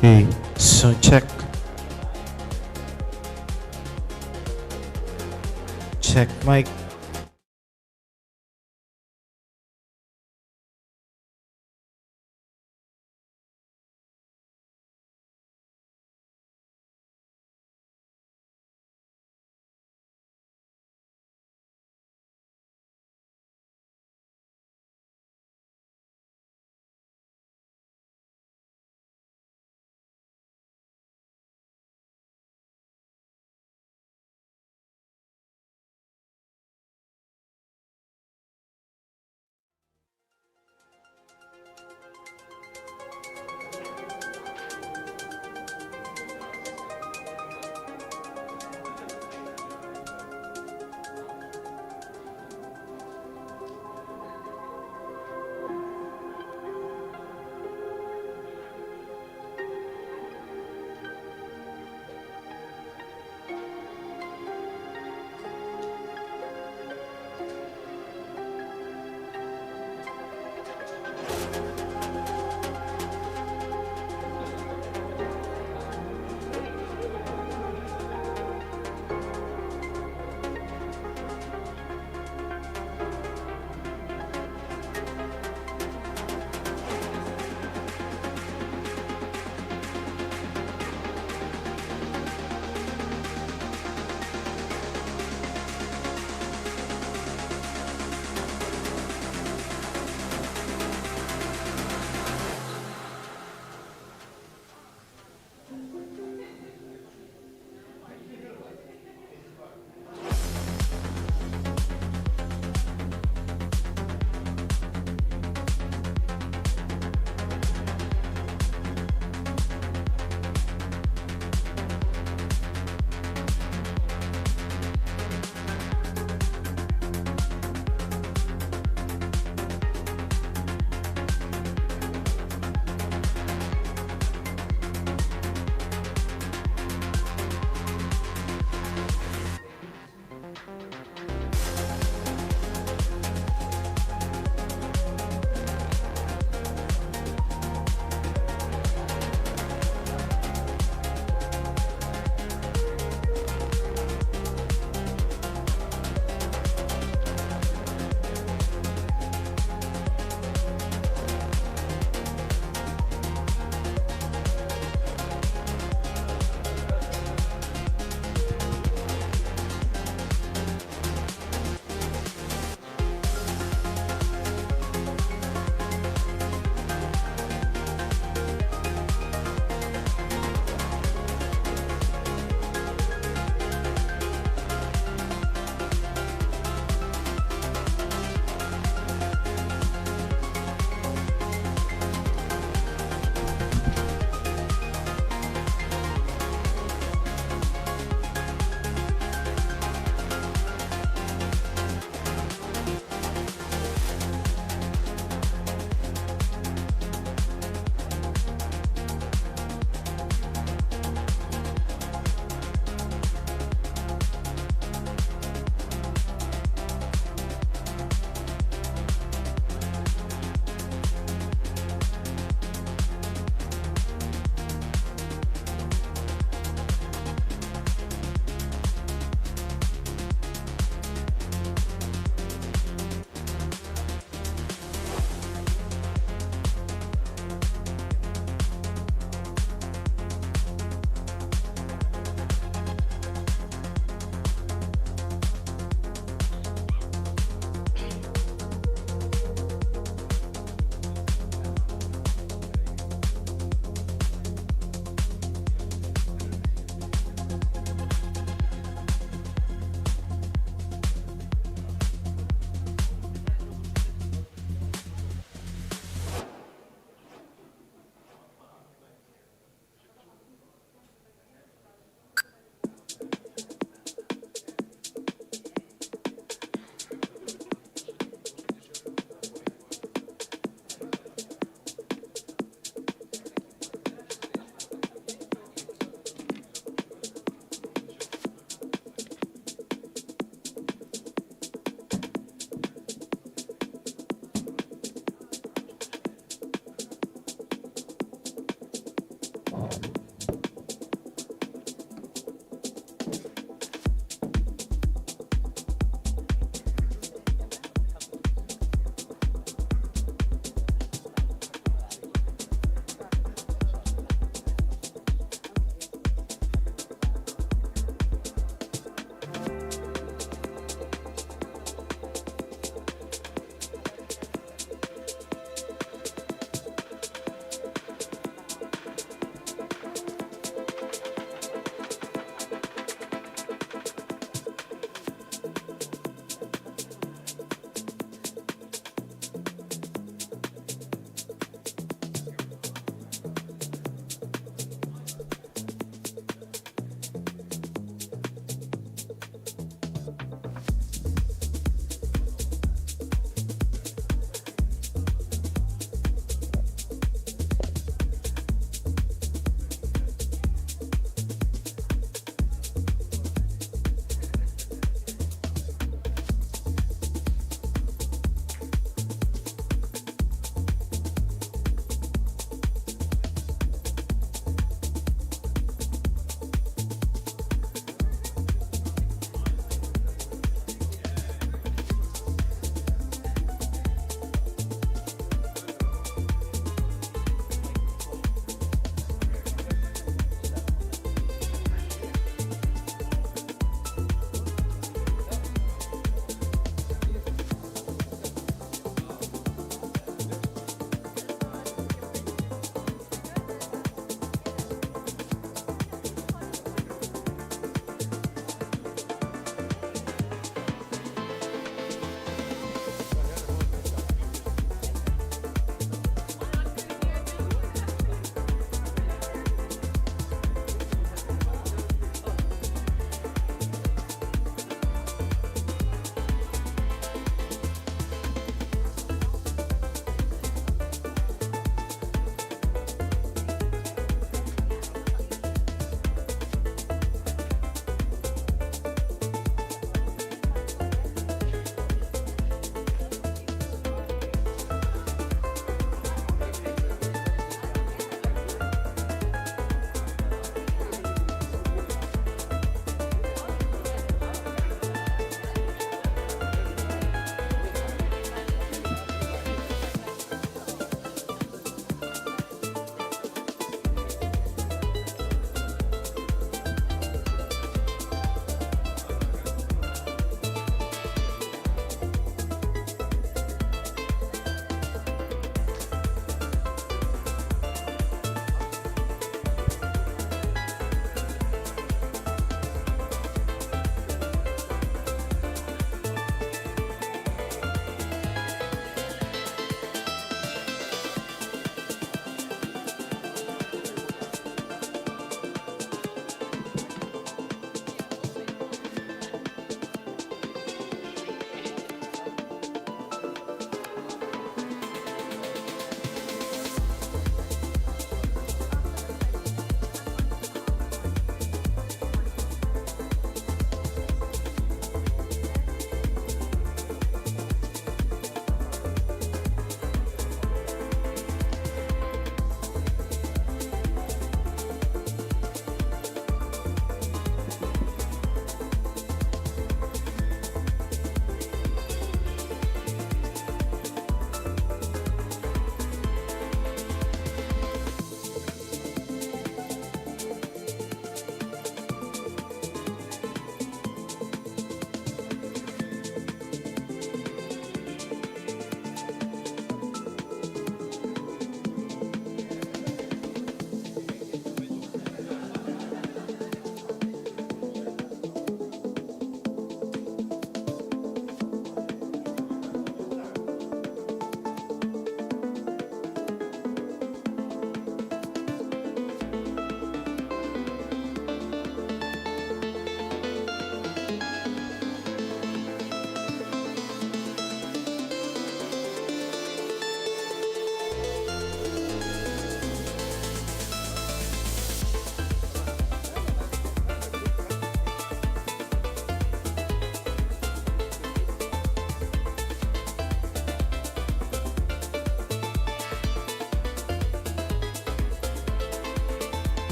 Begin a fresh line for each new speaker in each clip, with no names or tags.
Okay, so check mic.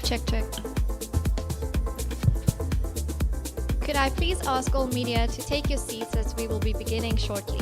Check, check. Could I please ask all media to take your seats as we will be beginning shortly.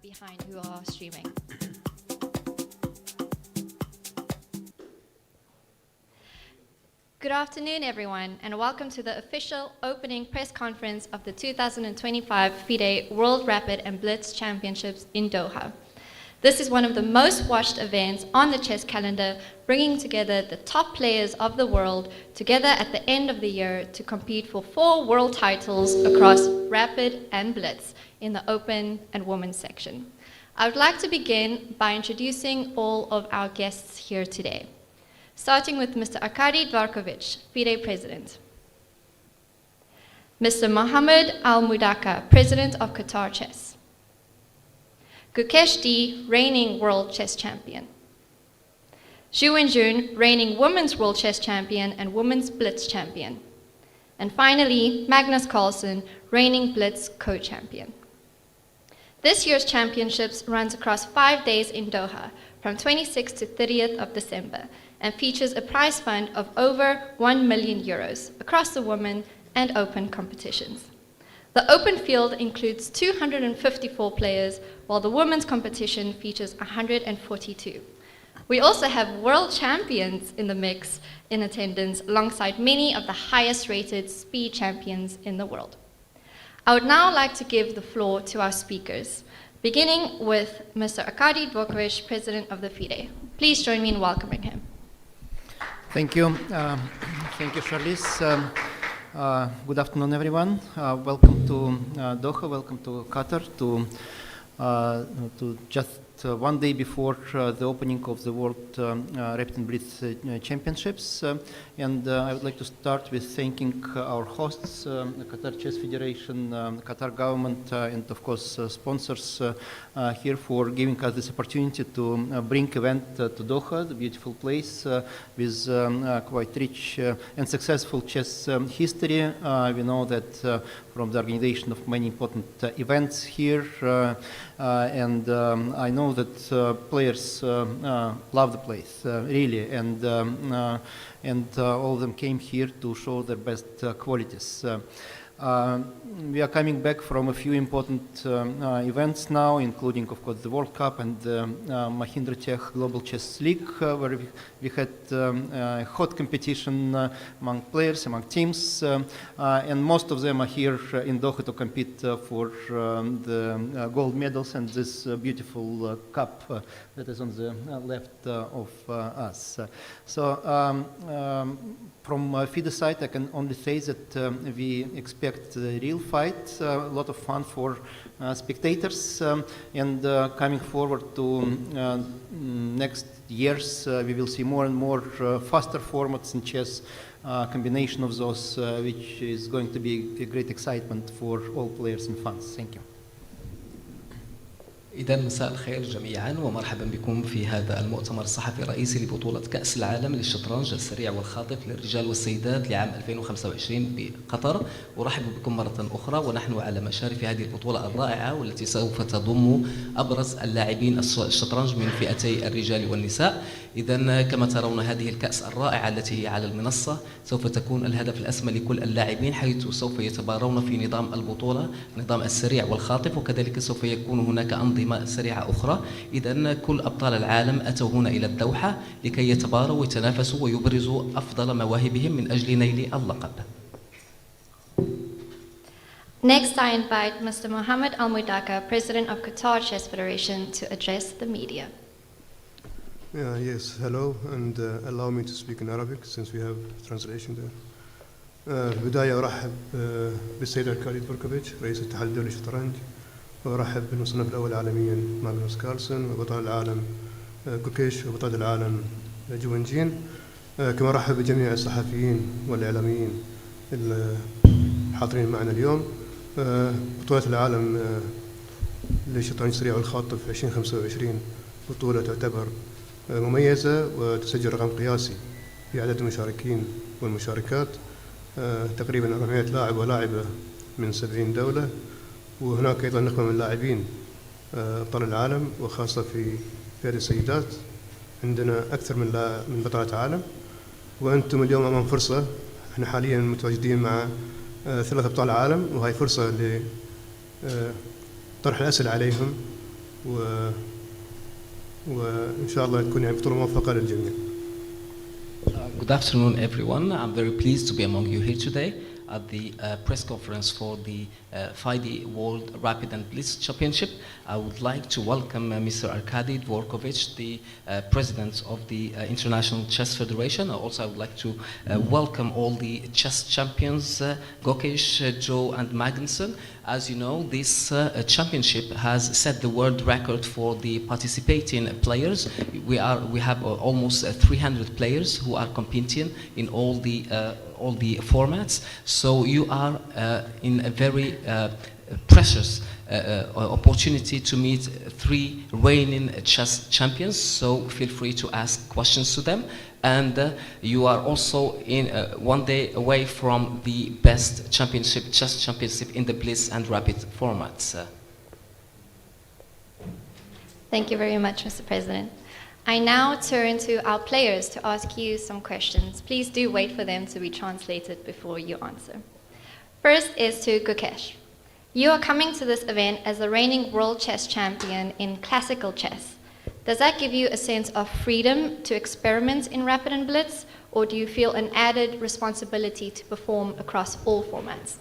Behind who are streaming. Good afternoon, everyone, and welcome to the official opening press conference of the 2025 FIDE World Rapid and Blitz Championships in Doha. This is one of the most watched events on the chess calendar, bringing together the top players of the world together at the end of the year to compete for 4 world titles across Rapid and Blitz in the Open and Women's section. I would like to begin by introducing all of our guests here today, starting with Mr. Arkady Dvorkovich, FIDE President, Mr. Mohammed Al-Mudahka, President of Qatar Chess, Gukesh D, reigning World Chess Champion, Wenjun, reigning Women's World Chess Champion and Women's Blitz Champion, and finally, Magnus Carlsen, reigning Blitz Co-Champion. This year's championships runs across 5 days in Doha, from 26th to 30th of December, and features a prize fund of over 1 million euros across the women and open competitions. The open field includes 254 players, while the women's competition features 142. We also have world champions in the mix in attendance, alongside many of the highest rated speed champions in the world. I would now like to give the floor to our speakers, beginning with Mr. Arkady Dvorkovich, President of the FIDE. Please join me in welcoming him.
Thank you. Thank you, Charlize. Good afternoon, everyone. Welcome to Doha, welcome to Qatar, to just 1 day before the opening of the World Rapid and Blitz Championships. And I would like to start with thanking our hosts, the Qatar Chess Federation, the Qatar government, and of course sponsors here for giving us this opportunity to bring event to Doha, the beautiful place with quite rich and successful chess history. We know that from the organization of many important events here, and I know that players love the place, really, and all of them came here to show their best qualities. We are coming back from a few important events now, including, of course, the World Cup and the Mahindra Tech Global Chess League, where we had a hot competition among players, among teams, and most of them are here in Doha to compete for the gold medals and this beautiful cup that is on the left of us. So from FIDE side, I can only say that we expect a real fight, a lot of fun for spectators, and coming forward to next years, we will see more and more faster formats in chess, combination of those, which is going to be a great excitement for all players and fans. Thank you.
إذا مساء الخير جميعا ومرحبا بكم في هذا المؤتمر الصحفي الرئيسي لبطولة كأس العالم للشطرنج السريع والخاطف للرجال والسيدات لعام 2025 بقطر. أرحب بكم مرة أخرى ونحن على مشارف هذه البطولة الرائعة والتي سوف تضم أبرز اللاعبين الشطرنج من فئتي الرجال والنساء. إذا كما ترون هذه الكأس الرائعة التي هي على المنصة سوف تكون الهدف الأسمى لكل اللاعبين، حيث سوف يتبارون في نظام البطولة، نظام السريع والخاطف، وكذلك سوف يكون هناك أنظمة سريعة أخرى. إذا كل أبطال العالم أتوا هنا إلى الدوحة لكي يتباروا ويتنافسوا ويبرزوا أفضل مواهبهم من أجل نيل اللقب.
Next, I invite Mr. Mohammed Al-Mudahka, President of Qatar Chess Federation, to address the media.
Yes, hello, and allow me to speak in Arabic since we have translation there. في البداية أرحب بالسيد أركادي دفوركوفيتش رئيس الاتحاد الدولي للشطرنج، وأرحب بالمصنف الأول عالميا ماغنوس كارلسن، وبطل العالم جوكيش، وبطل العالم جوينجين. كما أرحب بجميع الصحفيين والإعلاميين الحاضرين معنا اليوم. بطولة العالم للشطرنج السريع والخاطف 2025 بطولة تعتبر مميزة وتسجل رقم قياسي في عدد المشاركين والمشاركات، تقريبا 400 لاعب ولاعبة من 70 دولة، وهناك أيضا نخبة من اللاعبين أبطال العالم، وخاصة في فئة السيدات عندنا أكثر من بطلة عالم. وأنتم اليوم أمام فرصة، احنا حاليا متواجدين مع 3 أبطال عالم، وهي فرصة لطرح الأسئلة عليهم، وإن شاء الله تكون بطولة موفقة للجميع.
Good afternoon, everyone. I'm very pleased to be among you here today at the press conference for the FIDE World Rapid and Blitz Championship. I would like to welcome Mr. Arkady Dvorkovich, the president of the International Chess Federation. Also, I would like to welcome all the chess champions, Gukesh, Joe, and Magnus. As you know, this championship has set the world record for the participating players. We have almost 300 players who are competing in all the formats. So you are in a very precious opportunity to meet 3 reigning chess champions. So feel free to ask questions to them. And you are also in one day away from the best chess championship in the Blitz and Rapid formats.
Thank you very much, Mr. President. I now turn to our players to ask you some questions. Please do wait for them to be translated before you answer. First is to Gukesh. You are coming to this event as the reigning world chess champion in classical chess. Does that give you a sense of freedom to experiment in Rapid and Blitz, or do you feel an added responsibility to perform across all formats?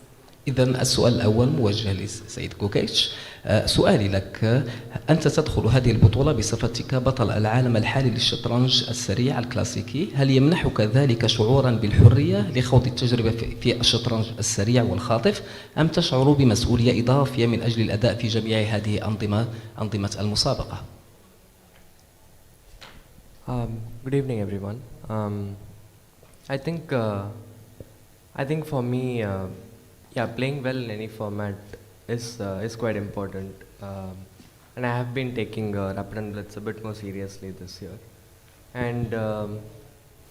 إذا السؤال الأول موجه لسيد جوكيش. سؤالي لك، أنت تدخل هذه البطولة بصفتك بطل العالم الحالي للشطرنج السريع الكلاسيكي، هل يمنحك ذلك شعورا بالحرية لخوض التجربة في الشطرنج السريع والخاطف، أم تشعر بمسؤولية إضافية من أجل الأداء في جميع هذه أنظمة المسابقة؟
Good evening, everyone. I think for me, playing well in any format is quite important, and I have been taking Rapid and Blitz a bit more seriously this year. And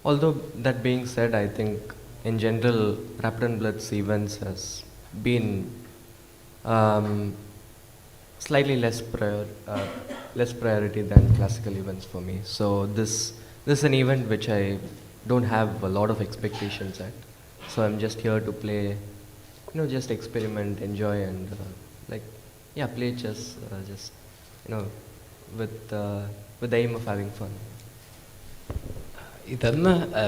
although that being said, I think in general Rapid and Blitz events has been slightly less priority than classical events for me. So this is an event which I don't have a lot of expectations at. So I'm just here to play, just experiment, enjoy, and play chess, just with the aim of having fun.
إذا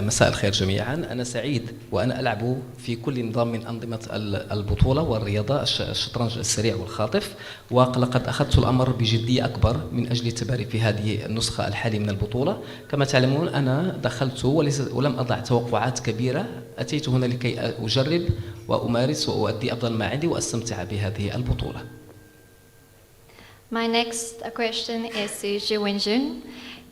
مساء الخير جميعا، أنا سعيد وأنا ألعب في كل نظام من أنظمة البطولة والرياضة الشطرنج السريع والخاطف، ولقد أخذت الأمر بجدية أكبر من أجل التباري في هذه النسخة الحالية من البطولة. كما تعلمون أنا دخلت ولم أضع توقعات كبيرة، أتيت هنا لكي أجرب وأمارس وأؤدي أفضل ما عندي وأستمتع بهذه البطولة.
My next question is to Wenjun.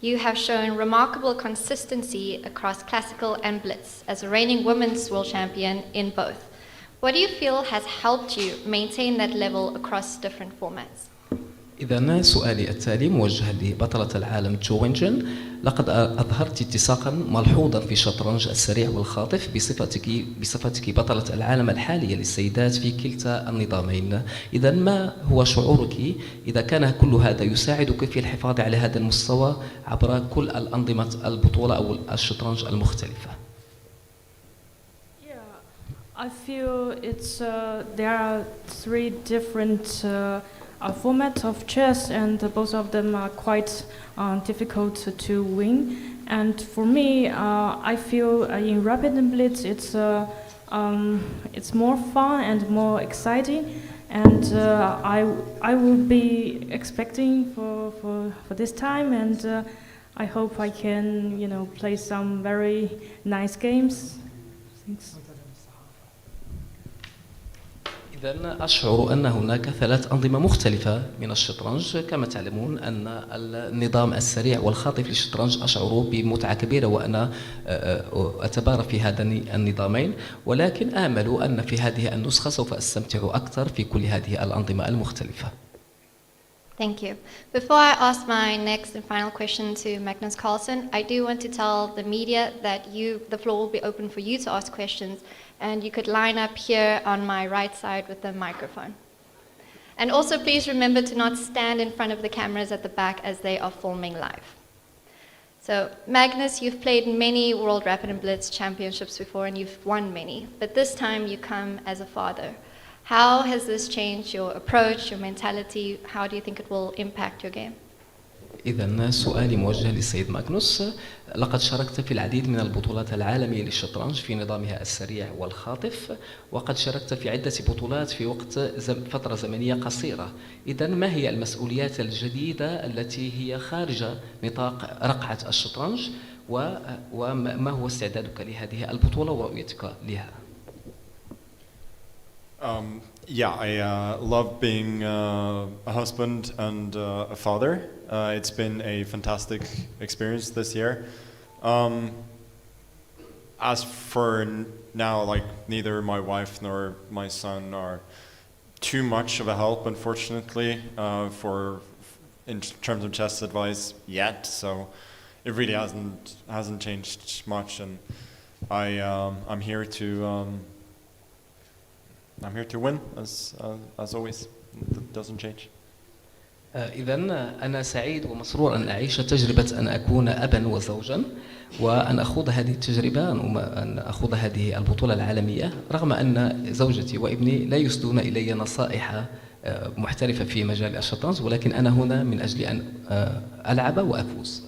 You have shown remarkable consistency across classical and blitz as a reigning women's world champion in both. What do you feel has helped you maintain that level across different formats?
إذا سؤالي التالي موجه لبطلة العالم وينجن. لقد أظهرت اتساقا ملحوظا في الشطرنج السريع والخاطف بصفتك بطلة العالم الحالية للسيدات في كلتا النظامين. إذا ما هو شعورك إذا كان كل هذا يساعدك في الحفاظ على هذا المستوى عبر كل الأنظمة البطولة أو الشطرنج المختلفة؟
I feel it's there are three different formats of chess, and both of them are quite difficult to win. And for me, I feel in Rapid and Blitz it's more fun and more exciting. And I will be expecting for this time, and I hope I can play some very nice games. Thanks.
إذا أشعر أن هناك ثلاث أنظمة مختلفة من الشطرنج. كما تعلمون أن النظام السريع والخاطف للشطرنج أشعر بمتعة كبيرة وأنا أتبارى في هذين النظامين، ولكن آمل أن في هذه النسخة سوف أستمتع أكثر في كل هذه الأنظمة المختلفة.
Thank you. Before I ask my next and final question to Magnus Carlsen, I do want to tell the media that the floor will be open for you to ask questions, and you could line up here on my right side with the microphone. And also please remember to not stand in front of the cameras at the back as they are filming live. So Magnus, you've played many World Rapid and Blitz championships before and you've won many, but this time you come as a father. How has this changed your approach, your mentality? How do you think it will impact your game?
إذا سؤالي موجه للسيد ماغنوس. لقد شاركت في العديد من البطولات العالمية للشطرنج في نظامها السريع والخاطف، وقد شاركت في عدة بطولات في وقت فترة زمنية قصيرة. إذا ما هي المسؤوليات الجديدة التي هي خارج نطاق رقعة الشطرنج، وما هو استعدادك لهذه البطولة ورؤيتك لها؟
I love being a husband and a father. It's been a fantastic experience this year. As for now, neither my wife nor my son are too much of a help, unfortunately, in terms of chess advice yet. So it really hasn't changed much, and I'm here to win, as always. It doesn't change.
إذا أنا سعيد ومسرور أن أعيش تجربة أن أكون أبا وزوجا، وأن أخوض هذه التجربة، أن أخوض هذه البطولة العالمية، رغم أن زوجتي وابني لا يسدون إلي نصائح محترفة في مجال الشطرنج، ولكن أنا هنا من أجل أن ألعب وأفوز.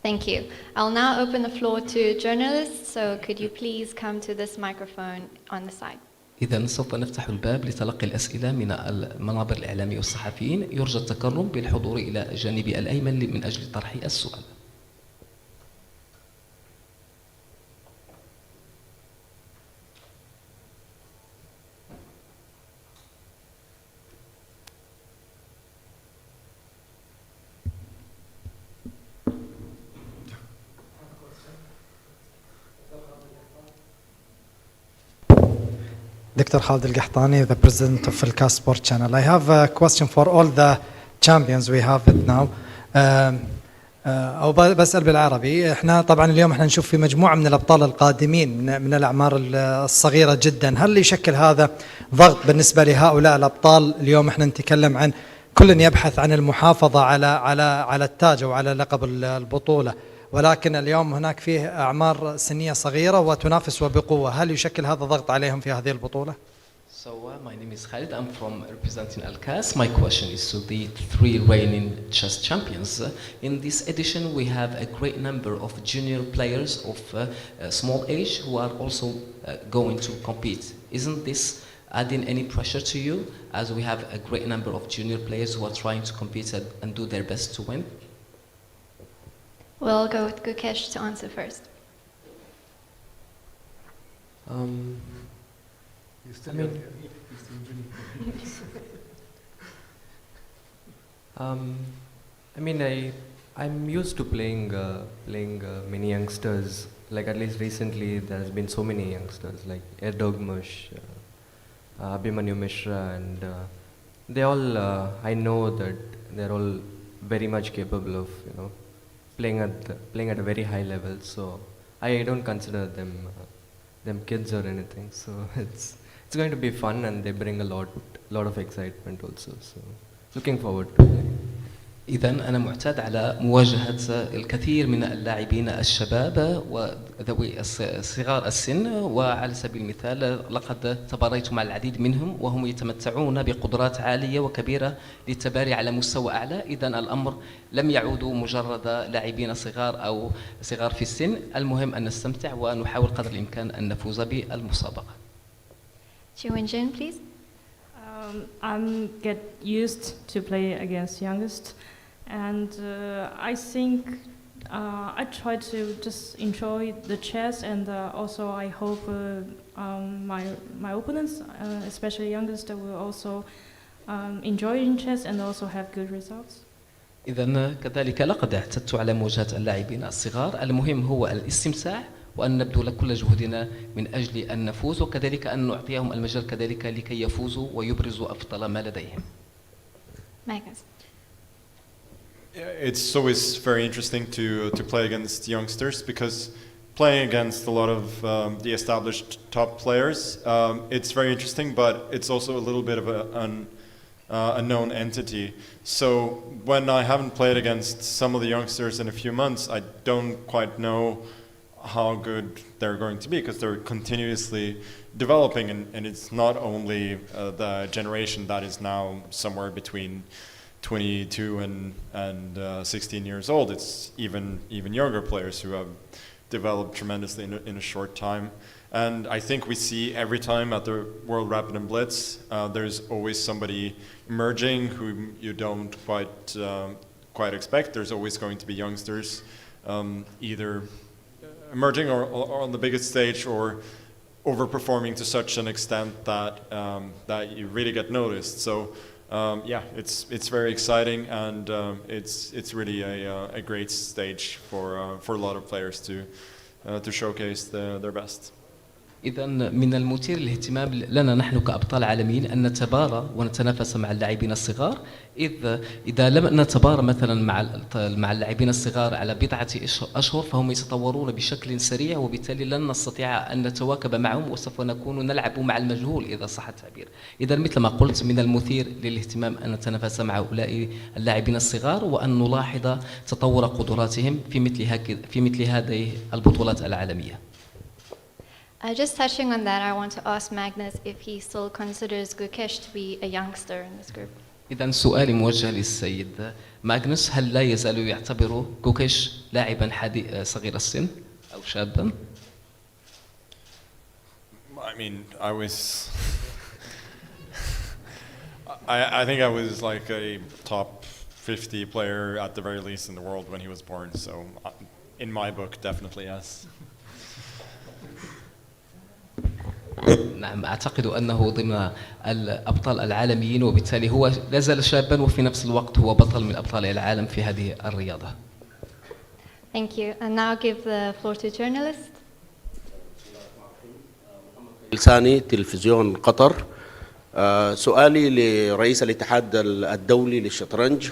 Thank you. I'll now open the floor to journalists, so could you please come to this microphone on the side?
إذا سوف نفتح الباب لتلقي الأسئلة من المنابر الإعلامية والصحفيين. يرجى التكرم بالحضور إلى جانبي الأيمن من أجل طرح السؤال.
Dr. Khalid Al-Qahtani, the president of Al-Ka Sport Channel. I have a question for all the champions we have it now. أو بسأل بالعربي. إحنا طبعا اليوم إحنا نشوف في مجموعة من الأبطال القادمين من الأعمار الصغيرة جدا. هل يشكل هذا ضغط بالنسبة لهؤلاء الأبطال؟ اليوم إحنا نتكلم عن كل يبحث عن المحافظة على التاج أو على لقب البطولة، ولكن اليوم هناك فيه أعمار سنية صغيرة وتنافس وبقوة. هل يشكل هذا ضغط عليهم في هذه البطولة؟
So my name is Khalid. I'm from representing Al-Kas. My question is to the three reigning chess champions. In this edition, we have a great number of junior players of small age who are also going to compete. Isn't this adding any pressure to you, as we have a great number of junior players who are trying to compete and do their best to win?
We'll go with Gukesh to answer first.
I'm used to playing many youngsters. Like at least recently, there's been so many youngsters like Erdogmush, Abhimanyu Mishra, and they all, I know that they're all very much capable of, you know, playing at a very high level. So I don't consider them kids or anything. So it's going to be fun, and they bring a lot of excitement also. So looking forward to it.
إذا أنا معتاد على مواجهة الكثير من اللاعبين الشباب وذوي صغار السن، وعلى سبيل المثال لقد تباريت مع العديد منهم وهم يتمتعون بقدرات عالية وكبيرة للتباري على مستوى أعلى. إذا الأمر لم يعودوا مجرد لاعبين صغار أو صغار في السن، المهم أن نستمتع ونحاول قدر الإمكان أن نفوز بالمسابقة.
Wenjun, please.
I'm get used to play against youngest, and I think I try to just enjoy the chess, and also I hope my opponents, especially youngest, will also enjoy in chess and also have good results.
إذا كذلك لقد اعتدت على مواجهة اللاعبين الصغار، المهم هو الاستمتاع وأن نبذل كل جهدنا من أجل أن نفوز، وكذلك أن نعطيهم المجال كذلك لكي يفوزوا ويبرزوا أفضل ما لديهم.
Magnus.
It's always very interesting to play against youngsters, because playing against a lot of the established top players, it's very interesting, but it's also a little bit of a known entity. So when I haven't played against some of the youngsters in a few months, I don't quite know how good they're going to be, because they're continuously developing, and it's not only the generation that is now somewhere between 22 and 16 years old. It's even younger players who have developed tremendously in a short time. And I think we see every time at the World Rapid and Blitz, there's always somebody emerging whom you don't quite expect. There's always going to be youngsters either emerging or on the biggest stage, or overperforming to such an extent that you really get noticed. So yeah, it's very exciting, and it's really a great stage for a lot of players to showcase their best.
إذا من المثير للاهتمام لنا نحن كأبطال عالميين أن نتبارى ونتنافس مع اللاعبين الصغار، إذا لم نتبارى مثلا مع اللاعبين الصغار على بضعة أشهر فهم يتطورون بشكل سريع، وبالتالي لن نستطيع أن نتواكب معهم، وسوف نكون نلعب مع المجهول إذا صح التعبير. إذا مثل ما قلت من المثير للاهتمام أن نتنافس مع هؤلاء اللاعبين الصغار، وأن نلاحظ تطور قدراتهم في مثل هذه البطولات العالمية.
Just touching on that, I want to ask Magnus if he still considers Gukesh to be a youngster in this group.
إذا سؤالي موجه للسيد ماغنوس، هل لا يزال يعتبر جوكيش لاعبا صغير السن أو شابا؟
I mean, I think I was like a top 50 player at the very least in the world when he was born. So in my book, definitely yes.
نعم، أعتقد أنه ضمن الأبطال العالميين، وبالتالي هو لا زال شابا وفي نفس الوقت هو بطل من أبطال العالم في هذه الرياضة.
Thank you. And now give the floor to journalist.
لساني تلفزيون قطر. سؤالي لرئيس الاتحاد الدولي للشطرنج.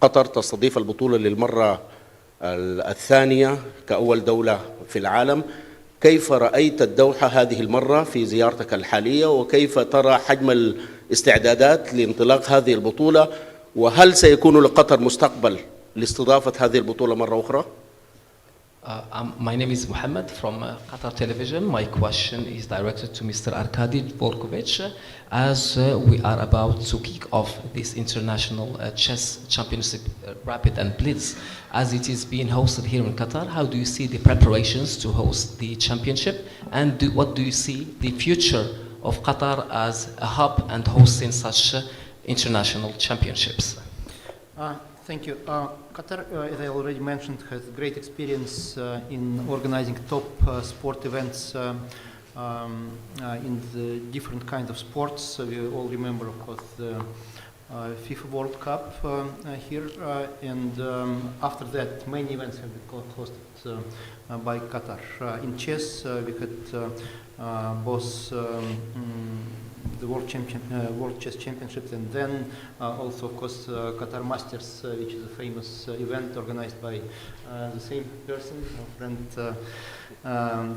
قطر تستضيف البطولة للمرة الثانية كأول دولة في العالم. كيف رأيت الدوحة هذه المرة في زيارتك الحالية، وكيف ترى حجم الاستعدادات لانطلاق هذه البطولة، وهل سيكون لقطر مستقبل لاستضافة هذه البطولة مرة أخرى؟
My name is Mohammed from Qatar Television. My question is directed to Mr. Arkady Dvorkovich. As we are about to kick off this international chess championship, Rapid and Blitz, as it is being hosted here in Qatar, how do you see the preparations to host the championship, and what do you see the future of Qatar as a hub and hosting such international championships?
Thank you. Qatar, as I already mentioned, has great experience in organizing top sport events in the different kinds of sports. We all remember, of course, the FIFA World Cup here, and after that, many events have been hosted by Qatar. In chess, we had both the World Chess Championships, and then also, of course, Qatar Masters, which is a famous event organized by the same person, our friend,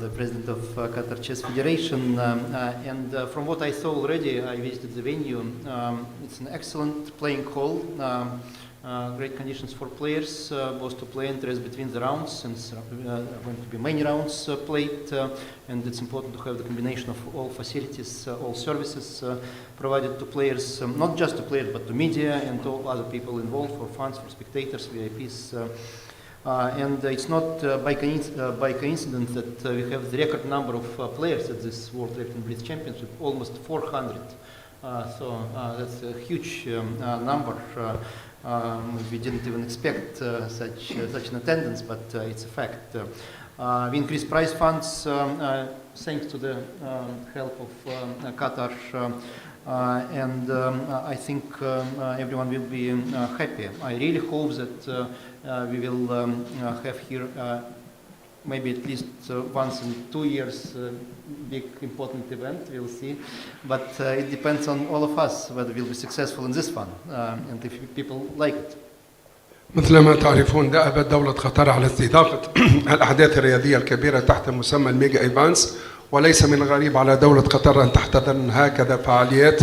the president of Qatar Chess Federation. And from what I saw already, I visited the venue. It's an excellent playing hall. Great conditions for players, both to play and rest between the rounds, since there are going to be many rounds played, and it's important to have the combination of all facilities, all services provided to players, not just to players, but to media and to all other people involved, for fans, for spectators, VIPs. And it's not by coincidence that we have the record number of players at this World Rapid and Blitz Championship, almost 400. So that's a huge number. We didn't even expect such an attendance, but it's a fact. We increased prize funds thanks to the help of Qatar, and I think everyone will be happy. I really hope that we will have here maybe at least once in 2 years big important event, we'll see. But it depends on all of us whether we'll be successful in this one and if people like it.
مثل ما تعرفون دأبت دولة قطر على استضافة الأحداث الرياضية الكبيرة تحت مسمى الميجا إيفانس، وليس من الغريب على دولة قطر أن تحتضن هكذا فعاليات،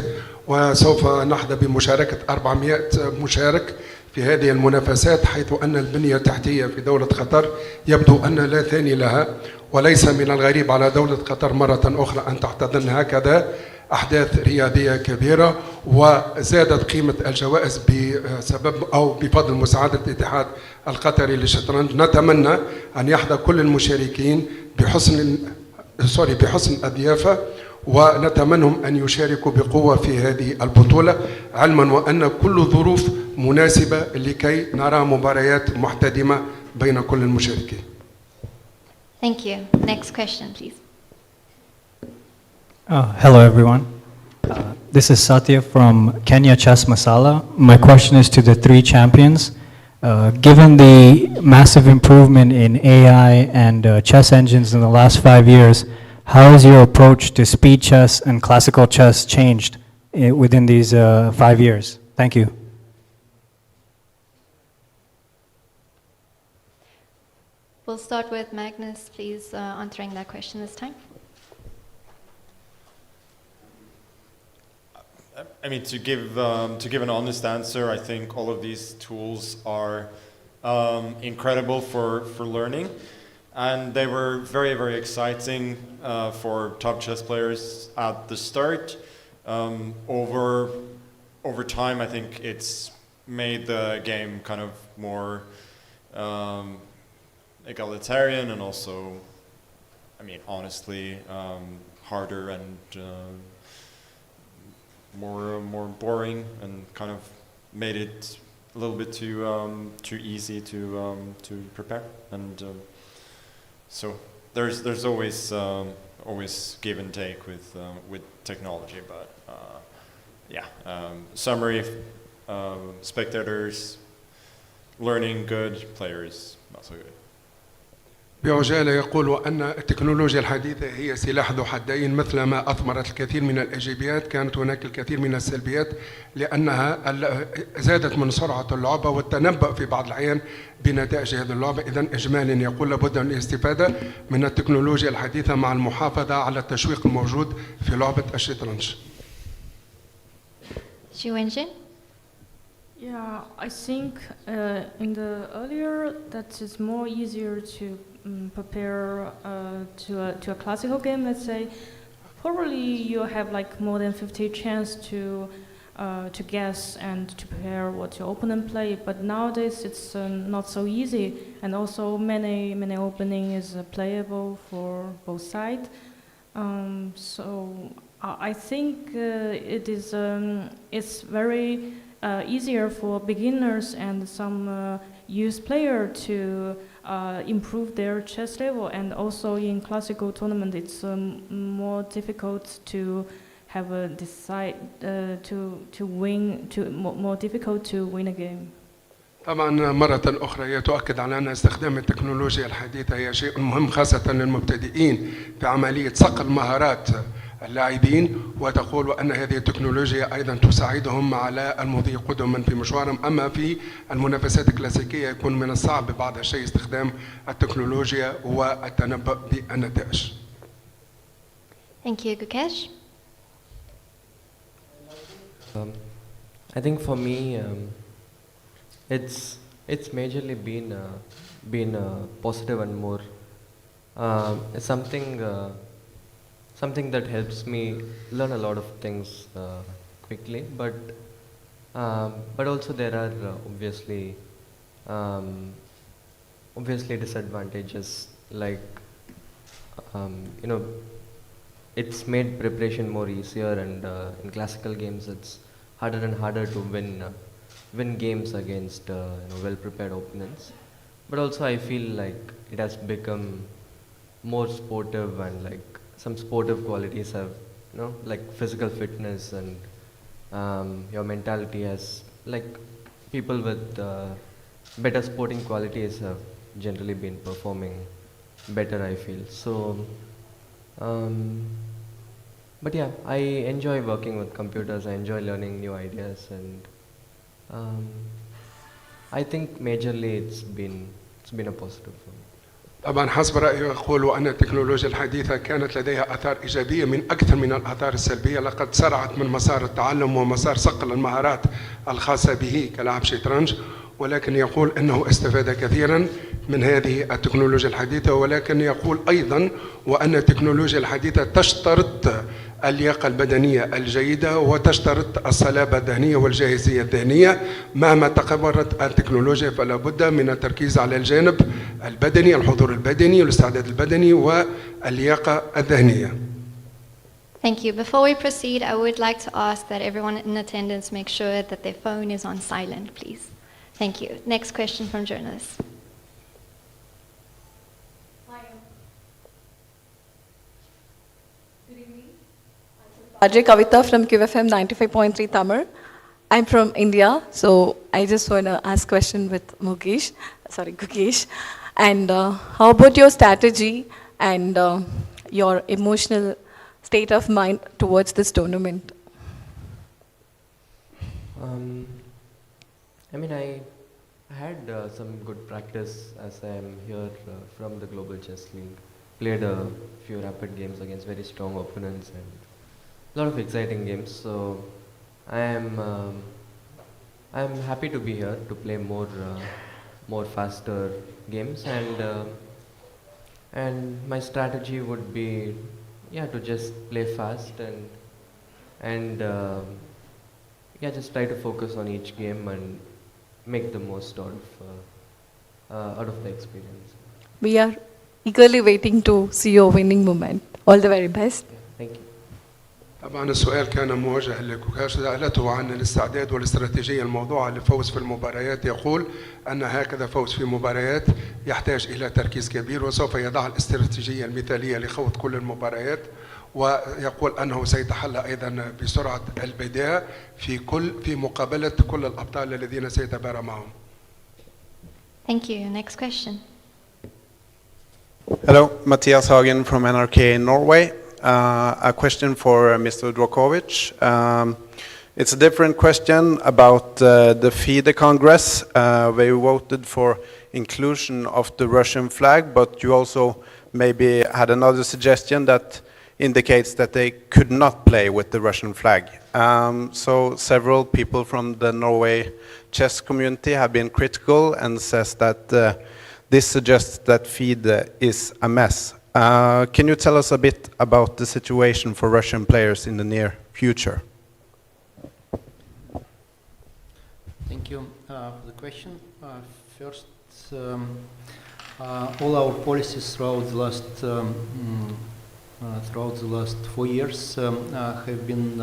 وسوف نحظى بمشاركة 400 مشارك في هذه المنافسات، حيث أن البنية التحتية في دولة قطر يبدو أن لا ثاني لها، وليس من الغريب على دولة قطر مرة أخرى أن تحتضن هكذا أحداث رياضية كبيرة. وزادت قيمة الجوائز بسبب أو بفضل مساعدة الاتحاد القطري للشطرنج. نتمنى أن يحظى كل المشاركين بحسن الضيافة، ونتمنهم أن يشاركوا بقوة في هذه البطولة، علما وأن كل ظروف مناسبة لكي نرى مباريات محتدمة بين كل المشاركين.
Thank you. Next question, please.
Hello, everyone. This is Satya from Kenya Chess Masala. My question is to the three champions. Given the massive improvement in AI and chess engines in the last 5 years, how has your approach to speed chess and classical chess changed within these 5 years? Thank you.
We'll start with Magnus, please, answering that question this time.
I mean, to give an honest answer, I think all of these tools are incredible for learning, and they were very, very exciting for top chess players at the start. Over time, I think it's made the game kind of more egalitarian, and also, I mean, honestly, harder and more boring, and kind of made it a little bit too easy to prepare. And so there's always give and take with technology, but yeah. Summary: spectators learning good, players not so good.
بعجالة يقول أن التكنولوجيا الحديثة هي سلاح ذو حدين، مثل ما أثمرت الكثير من الإيجابيات كانت هناك الكثير من السلبيات، لأنها زادت من سرعة اللعبة والتنبؤ في بعض الأحيان بنتائج هذه اللعبة. إذن إجمالا يقول لابد من الاستفادة من التكنولوجيا الحديثة مع المحافظة على التشويق الموجود في لعبة الشطرنج.
Wenjun?
Yeah, I think in the earlier that is more easier to prepare to a classical game. Let's say, probably you have like more than 50 chance to guess and to prepare what your opponent play. But nowadays it's not so easy, and also many opening is playable for both sides. So I think it's very easier for beginners and some youth player to improve their chess level, and also in classical tournament it's more difficult to have a to win, more difficult to win a game.
طبعا مرة أخرى هي تؤكد على أن استخدام التكنولوجيا الحديثة هي شيء مهم، خاصة للمبتدئين في عملية صقل مهارات اللاعبين، وتقول أن هذه التكنولوجيا أيضا تساعدهم على المضي قدما في مشوارهم. أما في المنافسات الكلاسيكية يكون من الصعب بعض الشيء استخدام التكنولوجيا والتنبؤ بالنتائج.
Thank you, Gukesh.
I think for me, it's majorly been positive and more. It's something that helps me learn a lot of things quickly, but also there are obviously disadvantages, like it's made preparation more easier, and in classical games it's harder and harder to win games against well-prepared opponents. But also I feel like it has become more sportive, and like some sportive qualities have, like physical fitness and your mentality has, like people with better sporting qualities have generally been performing better, I feel. So, but yeah, I enjoy working with computers, I enjoy learning new ideas, and I think majorly it's been a positive for me.
طبعا حسب رأيه يقول أن التكنولوجيا الحديثة كانت لديها آثار إيجابية من أكثر من الآثار السلبية. لقد سرعت من مسار التعلم ومسار صقل المهارات الخاصة به كلاعب شطرنج، ولكن يقول أنه استفاد كثيرا من هذه التكنولوجيا الحديثة. ولكن يقول أيضا وأن التكنولوجيا الحديثة تشترط اللياقة البدنية الجيدة وتشترط الصلابة الذهنية والجاهزية الذهنية. مهما تطورت التكنولوجيا فلا بد من التركيز على الجانب البدني، الحضور البدني والاستعداد البدني واللياقة الذهنية.
Thank you. Before we proceed, I would like to ask that everyone in attendance make sure that their phone is on silent, please. Thank you. Next question from journalists.
Ajay Kavita from QFM 95.3 Tamil. I'm from India, so I just want to ask a question with Gukesh. And how about your strategy and your emotional state of mind towards this tournament?
I mean, I had some good practice as I am here from the Global Chess League. Played a few rapid games against very strong opponents and a lot of exciting games. So I am happy to be here to play more faster games, and my strategy would be to just play fast and just try to focus on each game and make the most out of the experience.
We are eagerly waiting to see your winning moment. All the very best.
Thank you.
طبعا السؤال كان موجه لجوكاش، سألته عن الاستعداد والاستراتيجية الموضوعة للفوز في المباريات. يقول أن هكذا فوز في مباريات يحتاج إلى تركيز كبير، وسوف يضع الاستراتيجية المثالية لخوض كل المباريات. ويقول أنه سيتحلى أيضا بسرعة البداية في مقابلة كل الأبطال الذين سيتبارى معهم.
Thank you. Next question.
Hello, Mathias Hagen from NRK in Norway. A question for Mr. Dvorkovich. It's a different question about the FIDE Congress. They voted for inclusion of the Russian flag, but you also maybe had another suggestion that indicates that they could not play with the Russian flag. So several people from the Norway chess community have been critical and says that this suggests that FIDE is a mess. Can you tell us a bit about the situation for Russian players in the near future?
Thank you for the question. First, all our policies throughout the last 4 years have been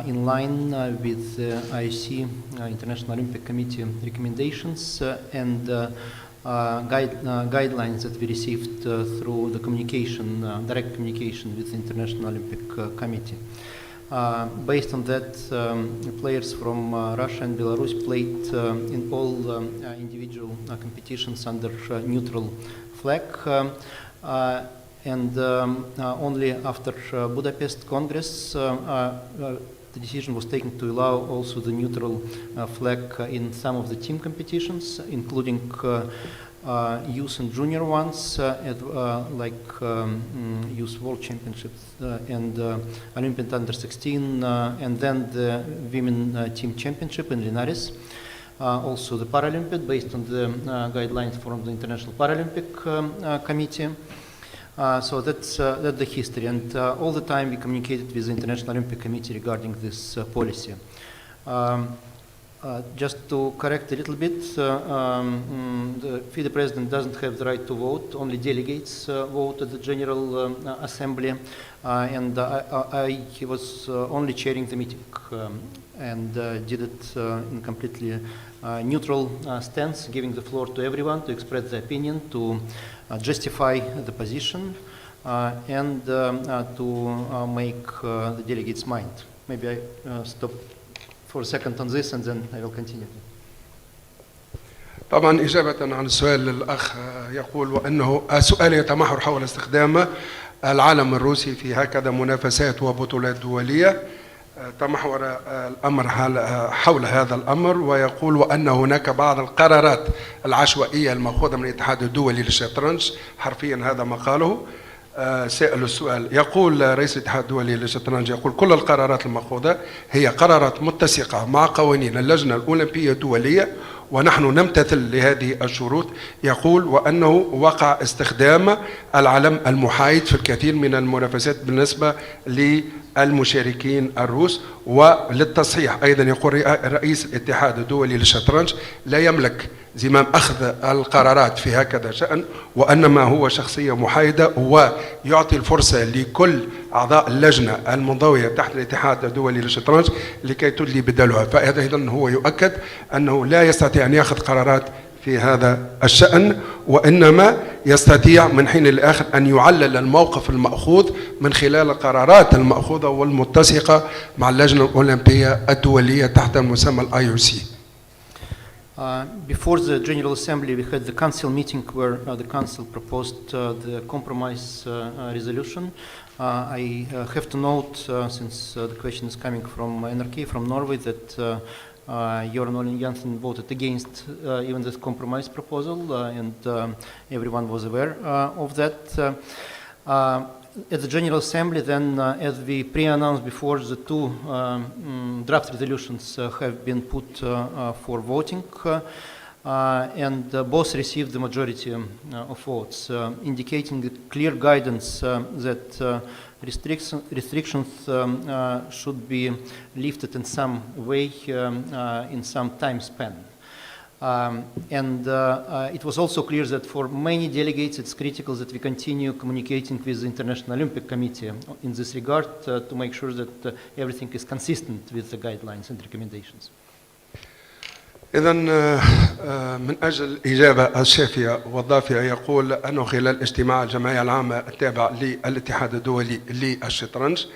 in line with the IOC, International Olympic Committee recommendations and guidelines that we received through the direct communication with the International Olympic Committee. Based on that, players from Russia and Belarus played in all individual competitions under neutral flag. And only after Budapest Congress, the decision was taken to allow also the neutral flag in some of the team competitions, including youth and junior ones, like Youth World Championships and Olympiad Under 16, and then the Women Team Championship in Linares. Also the Paralympiad, based on the guidelines from the International Paralympic Committee. So that's the history, and all the time we communicated with the International Olympic Committee regarding this policy. Just to correct a little bit, the FIDE president doesn't have the right to vote, only delegates vote at the General Assembly, and I was only chairing the meeting and did it in completely neutral stance, giving the floor to everyone to express their opinion, to justify the position, and to make the delegates' mind. Maybe I stop for a second on this and then I will continue.
طبعا إجابة عن السؤال الأخ يقول وأنه السؤال يتمحور حول استخدام العلم الروسي في هكذا منافسات وبطولات دولية. تمحور الأمر حول هذا الأمر، ويقول وأن هناك بعض القرارات العشوائية المأخوذة من الاتحاد الدولي للشطرنج، حرفيا هذا ما قاله. سأل السؤال، يقول رئيس الاتحاد الدولي للشطرنج يقول كل القرارات المأخوذة هي قرارات متسقة مع قوانين اللجنة الأولمبية الدولية ونحن نمتثل لهذه الشروط. يقول وأنه وقع استخدام العلم المحايد في الكثير من المنافسات بالنسبة للمشاركين الروس. وللتصحيح أيضا يقول رئيس الاتحاد الدولي للشطرنج لا يملك زمام أخذ القرارات في هكذا شأن، وأنما هو شخصية محايدة ويعطي الفرصة لكل أعضاء اللجنة المنضوية تحت الاتحاد الدولي للشطرنج لكي تدلي بدلوها. فهذا أيضا هو يؤكد أنه لا يستطيع أن يأخذ قرارات في هذا الشأن، وإنما يستطيع من حين لآخر أن يعلل الموقف المأخوذ من خلال القرارات المأخوذة والمتسقة مع اللجنة الأولمبية الدولية تحت مسمى IOC.
Before the General Assembly, we had the Council meeting where the Council proposed the compromise resolution. I have to note, since the question is coming from NRK, from Norway, that Jørgen Olin Jensen voted against even this compromise proposal, and everyone was aware of that. At the General Assembly, then, as we pre-announced before, the two draft resolutions have been put for voting, and both received the majority of votes, indicating a clear guidance that restrictions should be lifted in some way, in some time span. And it was also clear that for many delegates it's critical that we continue communicating with the International Olympic Committee in this regard to make sure that everything is consistent with the guidelines and recommendations.
إذن من أجل الإجابة الشافية والضافية يقول أنه خلال اجتماع الجمعية العامة التابع للاتحاد الدولي للشطرنج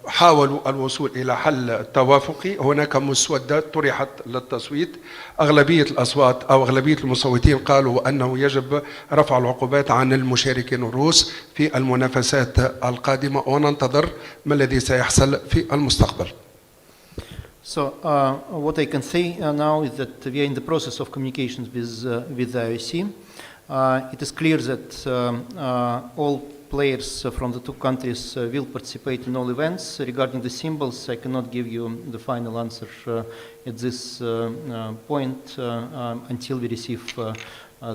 حاولوا الوصول إلى حل توافقي. هناك مسودات طرحت للتصويت، أغلبية الأصوات أو أغلبية المصوتين قالوا أنه يجب رفع العقوبات عن المشاركين الروس في المنافسات القادمة، وننتظر ما الذي سيحصل في المستقبل.
So what I can say now is that we are in the process of communications with the IOC. It is clear that all players from the two countries will participate in all events. Regarding the symbols, I cannot give you the final answer at this point until we receive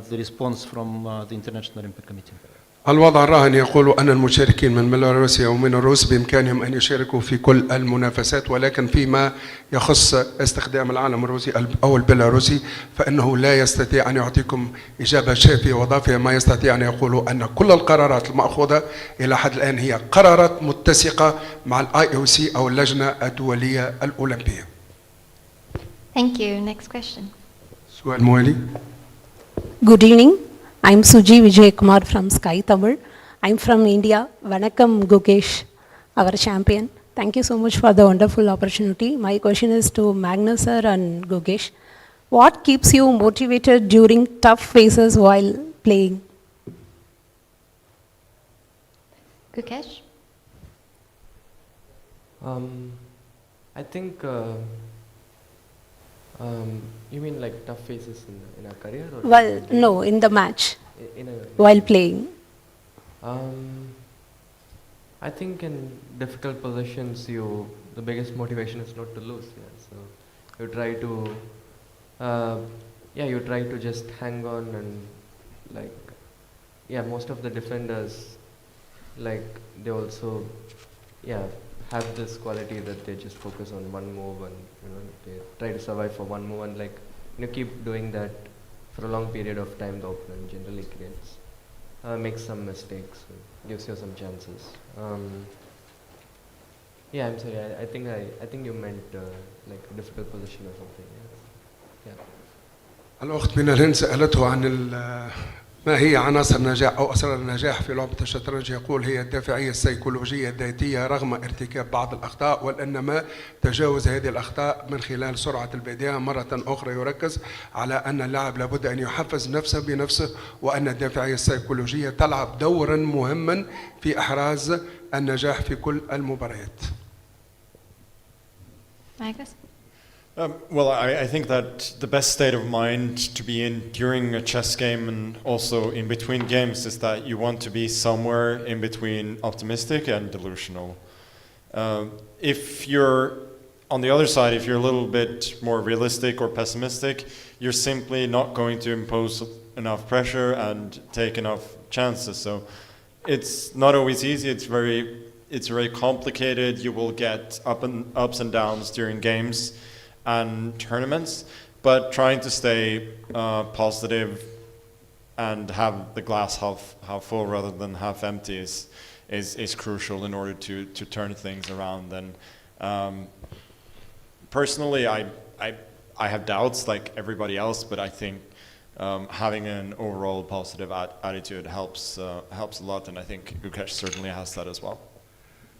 the response from the International Olympic Committee.
الوضع الراهن يقول أن المشاركين من بيلاروسيا ومن الروس بإمكانهم أن يشاركوا في كل المنافسات، ولكن فيما يخص استخدام العلم الروسي أو البيلاروسي فإنه لا يستطيع أن يعطيكم إجابة شافية وضافية. ما يستطيع أن يقول أن كل القرارات المأخوذة إلى حد الآن هي قرارات متسقة مع IOC أو اللجنة الدولية الأولمبية.
Thank you. Next question.
سؤال موالي.
Good evening. I'm Suji Vijay Kumar from Sky Tamil. I'm from India. Vanakkam Gukesh, our champion. Thank you so much for the wonderful opportunity. My question is to Magnus sir and Gukesh. What keeps you motivated during tough phases while playing?
Gukesh?
I think you mean like tough phases in our career? Or
Well, no, in the match,
in a,
while playing.
I think in difficult positions, the biggest motivation is not to lose. Yeah, so you try to, you try to just hang on and most of the defenders, they also, have this quality that they just focus on one move and they try to survive for one move and keep doing that for a long period of time. The opponent generally makes some mistakes, gives you some chances. I'm sorry. I think you meant a difficult position or something. Yeah.
الأخت من الهند سألته عن ما هي عناصر النجاح أو أسرار النجاح في لعبة الشطرنج. يقول هي الدافعية السيكولوجية الذاتية رغم ارتكاب بعض الأخطاء، وإنما تجاوز هذه الأخطاء من خلال سرعة البديهة. مرة أخرى يركز على أن اللاعب لابد أن يحفز نفسه بنفسه، وأن الدافعية السيكولوجية تلعب دورا مهما في إحراز النجاح في كل المباريات.
Magnus?
Well, I think that the best state of mind to be in during a chess game and also in between games is that you want to be somewhere in between optimistic and delusional. If you're on the other side, if you're a little bit more realistic or pessimistic, you're simply not going to impose enough pressure and take enough chances. So it's not always easy. It's very complicated. You will get ups and downs during games and tournaments, but trying to stay positive and have the glass half full rather than half empty is crucial in order to turn things around. And personally, I have doubts like everybody else, but I think having an overall positive attitude helps a lot, and I think Gukesh certainly has that as well.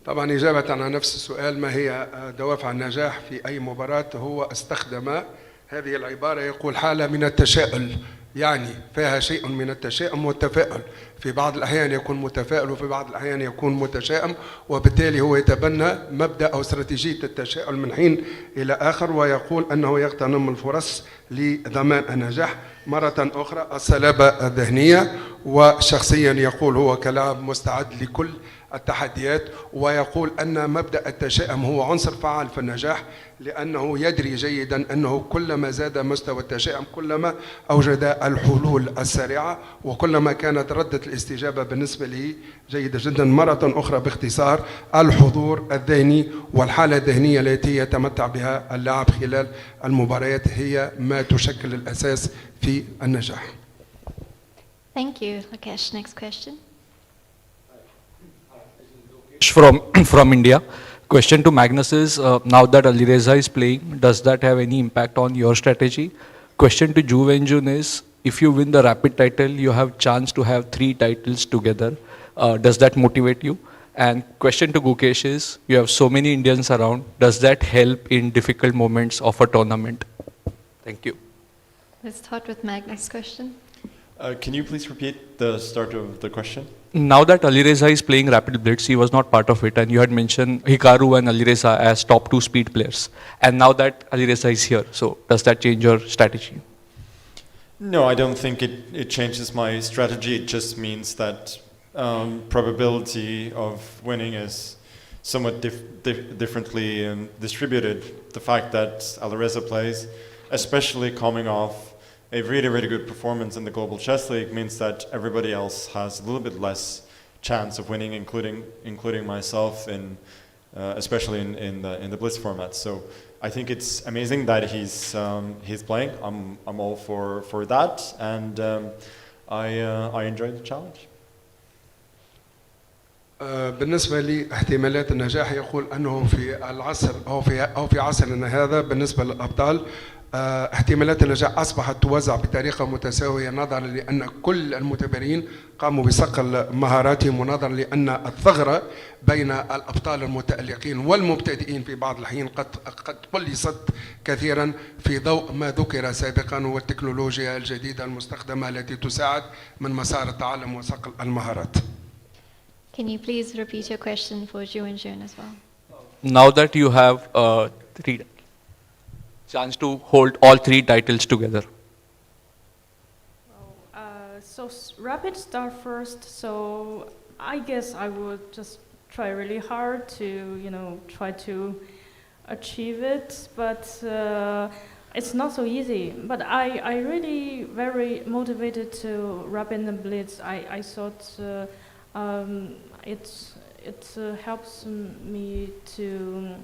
طبعا إجابة على نفس السؤال ما هي دوافع النجاح في أي مباراة، هو استخدم هذه العبارة. يقول حالة من التشاؤل، يعني فيها شيء من التشاؤم والتفاؤل. في بعض الأحيان يكون متفائل وفي بعض الأحيان يكون متشائم، وبالتالي هو يتبنى مبدأ أو استراتيجية التشاؤل من حين إلى آخر، ويقول أنه يغتنم الفرص لضمان النجاح. مرة أخرى الصلابة الذهنية، وشخصيا يقول هو كلاعب مستعد لكل التحديات، ويقول أن مبدأ التشاؤم هو عنصر فعال في النجاح، لأنه يدري جيدا أنه كلما زاد مستوى التشاؤم كلما أوجد الحلول السريعة، وكلما كانت ردة الاستجابة بالنسبة له جيدة جدا. مرة أخرى باختصار، الحضور الذهني والحالة الذهنية التي يتمتع بها اللاعب خلال المباريات هي ما تشكل الأساس في النجاح.
Thank you, Gukesh. Next question.
From India. Question to Magnus is, now that Alireza is playing, does that have any impact on your strategy? Question to Wenjun is, if you win the rapid title, you have chance to have 3 titles together. Does that motivate you? And question to Gukesh is, you have so many Indians around, does that help in difficult moments of a tournament? Thank you.
Let's start with Magnus' question.
Can you please repeat the start of the question?
Now that Alireza is playing Rapid Blitz, he was not part of it, and you had mentioned Hikaru and Alireza as top 2 speed players. And now that Alireza is here, so does that change your strategy?
No, I don't think it changes my strategy. It just means that probability of winning is somewhat differently distributed. The fact that Alireza plays, especially coming off a really, really good performance in the Global Chess League, means that everybody else has a little bit less chance of winning, including myself, especially in the Blitz format. So I think it's amazing that he's playing. I'm all for that, and I enjoy the challenge.
بالنسبة لاحتمالات النجاح، يقول أنه في العصر أو في عصرنا هذا بالنسبة للأبطال احتمالات النجاح أصبحت توزع بطريقة متساوية، نظرا لأن كل المتبرعين قاموا بصقل مهاراتهم، ونظرا لأن الثغرة بين الأبطال المتألقين والمبتدئين في بعض الحين قد قلصت كثيرا في ضوء ما ذكر سابقا، والتكنولوجيا الجديدة المستخدمة التي تساعد من مسار التعلم وصقل المهارات.
Can you please repeat your question for Wenjun as well?
Now that you have chance to hold all three titles together.
So rapid start first. So I guess I would just try really hard to try to achieve it, but it's not so easy. But I really very motivated to rapid and blitz. I thought it helps me to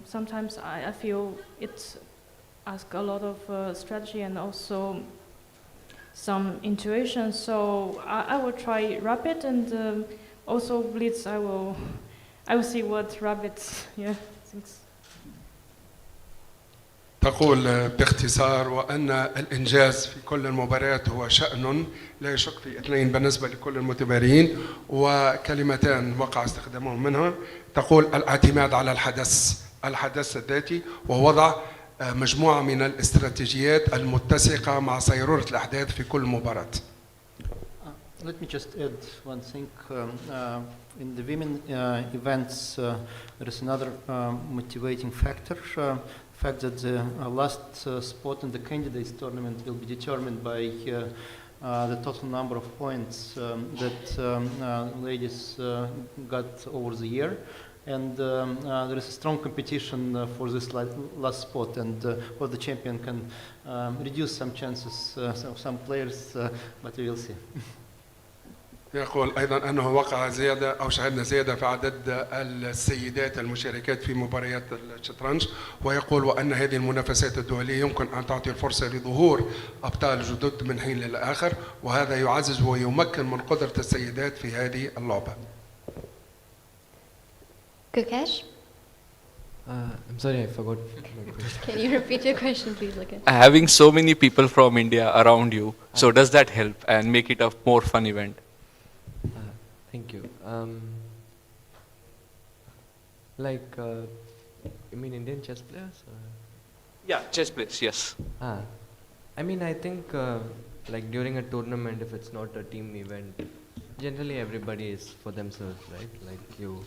sometimes I feel it asks a lot of strategy and also some intuition. So I will try rapid and also blitz. I will see what rabbits. Yeah, thanks.
تقول باختصار وأن الإنجاز في كل المباريات هو شأن لا يشك في اثنين بالنسبة لكل المتبارين، وكلمتان وقع استخدامهم منها. تقول الاعتماد على الحدث الذاتي ووضع مجموعة من الاستراتيجيات المتسقة مع صيرورة الأحداث في كل مباراة.
Let me just add one thing. In the women events, there is another motivating factor. The fact that the last spot in the candidates tournament will be determined by the total number of points that ladies got over the year. And there is a strong competition for this last spot, and the champion can reduce some chances of some players, but we will see.
يقول أيضا أنه وقع زيادة أو شهدنا زيادة في عدد السيدات المشاركات في مباريات الشطرنج، ويقول وأن هذه المنافسات الدولية يمكن أن تعطي الفرصة لظهور أبطال جدد من حين للآخر، وهذا يعزز ويمكن من قدرة السيدات في هذه اللعبة.
Gukesh?
I'm sorry, I forgot.
Can you repeat your question, please, again?
Having so many people from India around you, so does that help and make it a more fun event?
Thank you. You mean Indian chess players?
Yeah, chess players, yes.
I mean, I think like during a tournament, if it's not a team event, generally everybody is for themselves, right? Like you,